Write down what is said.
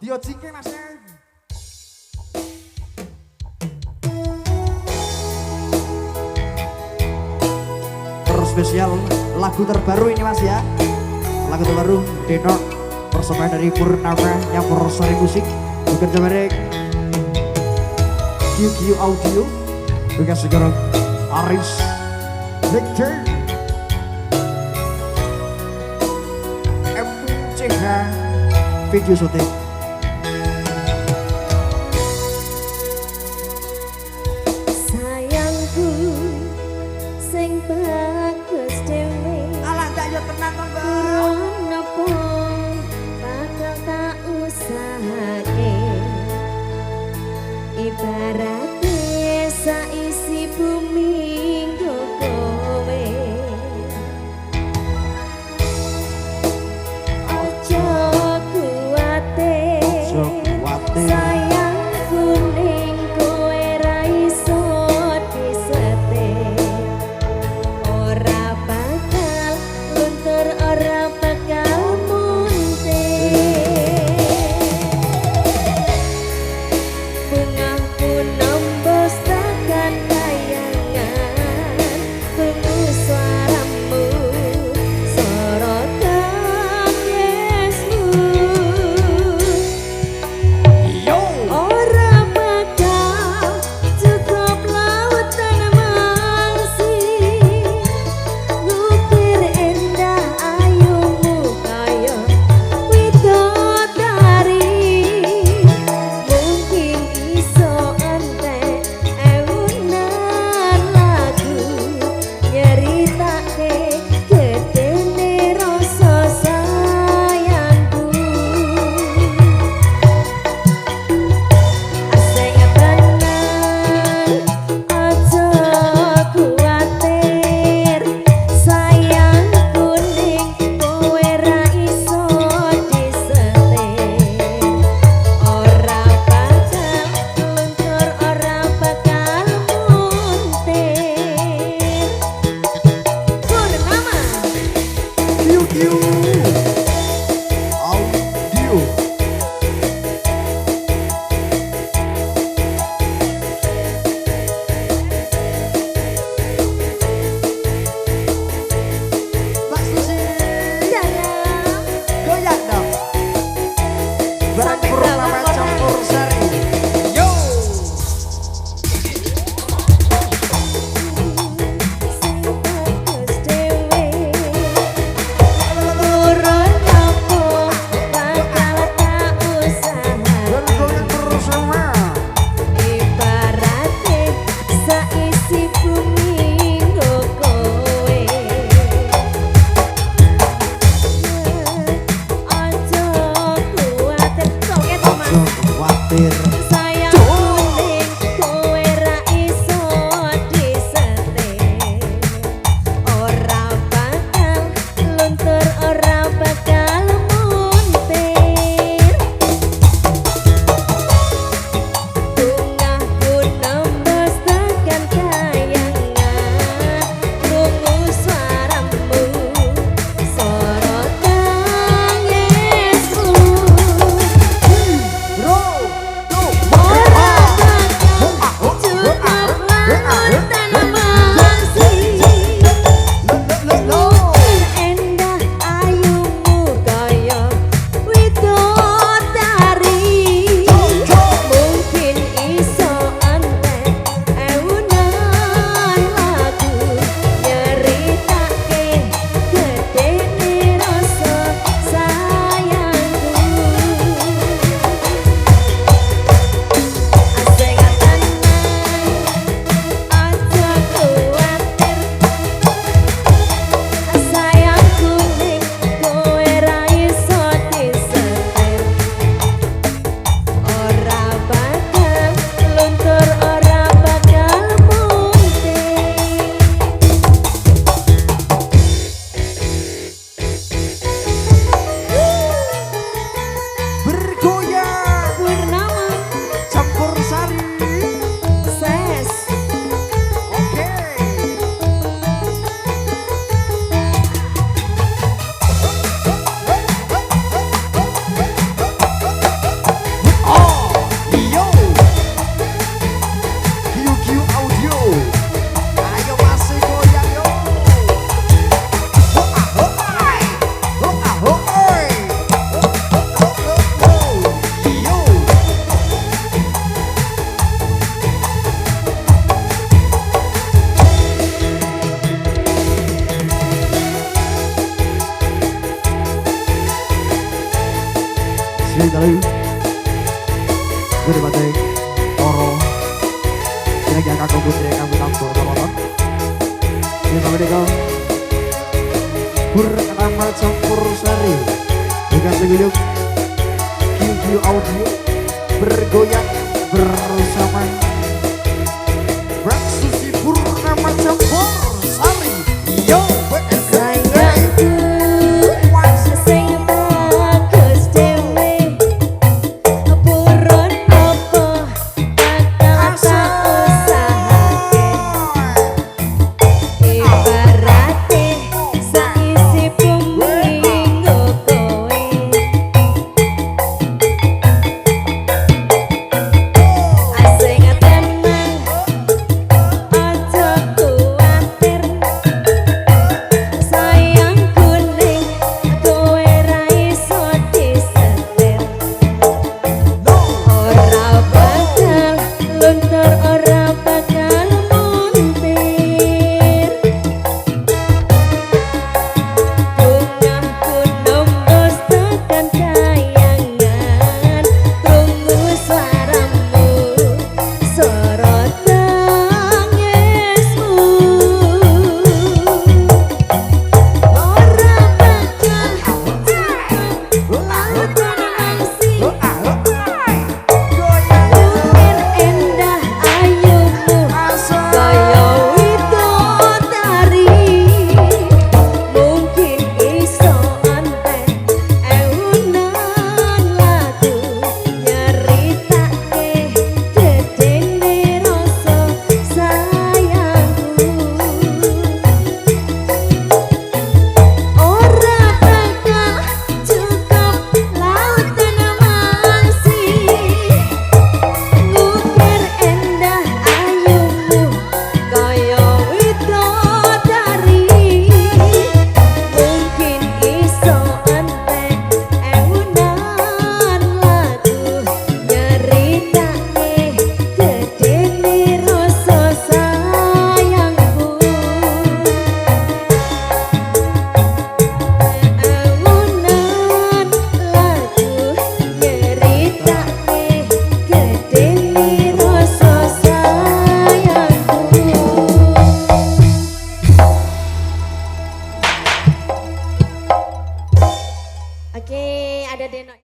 Dio Cike Mas. Terus spesial lagu terbaru ini Mas ya. Lagu terbaru Denok persembahan dari Purnama yang Sari Musik. Bukan Jabarek QQ Audio dengan sekarang Aris Victor MCH video syuting. Sayangku sing bagus dhewe Alah tak yo tenang to Mbak. nopo bakal tak usahake ibaratnya saisi bumi nggo kowe ojo kuwate Sini dalu. Gue bateng oro. Kira-kira kakak putri kamu tampil teman-teman. Ini sama dia kau. Bernama Campur Sari. Dengan seguyup QQ Audio bergoyang bersama Bang Susi Purnama Campur Sari. Yo, Sayangku sing bagus dhewe purun apa bakal tak usahake ibarate saisi bumi nggo kowe asing tenang aja kuwatir sayang kuning kowe ra iso disetir ora bakal luntur ora bakal muntir bungahku nembus tekan kayangan krungu suaramu sorot tangismu ora bakal lautan langsing Ukir endah ayumu kaya widodari mungkin iso antek ewunan lagu nyeritake gedene rasa sayangku ora bakal cukup lautan mangsih Ngukir endah ayumu kaya widodari mungkin iso antek ewunan lagu nyeritake gedene rasa sayangku ewunan lagu nyeritake gedene rasa sayangku. Oke, ada Deno.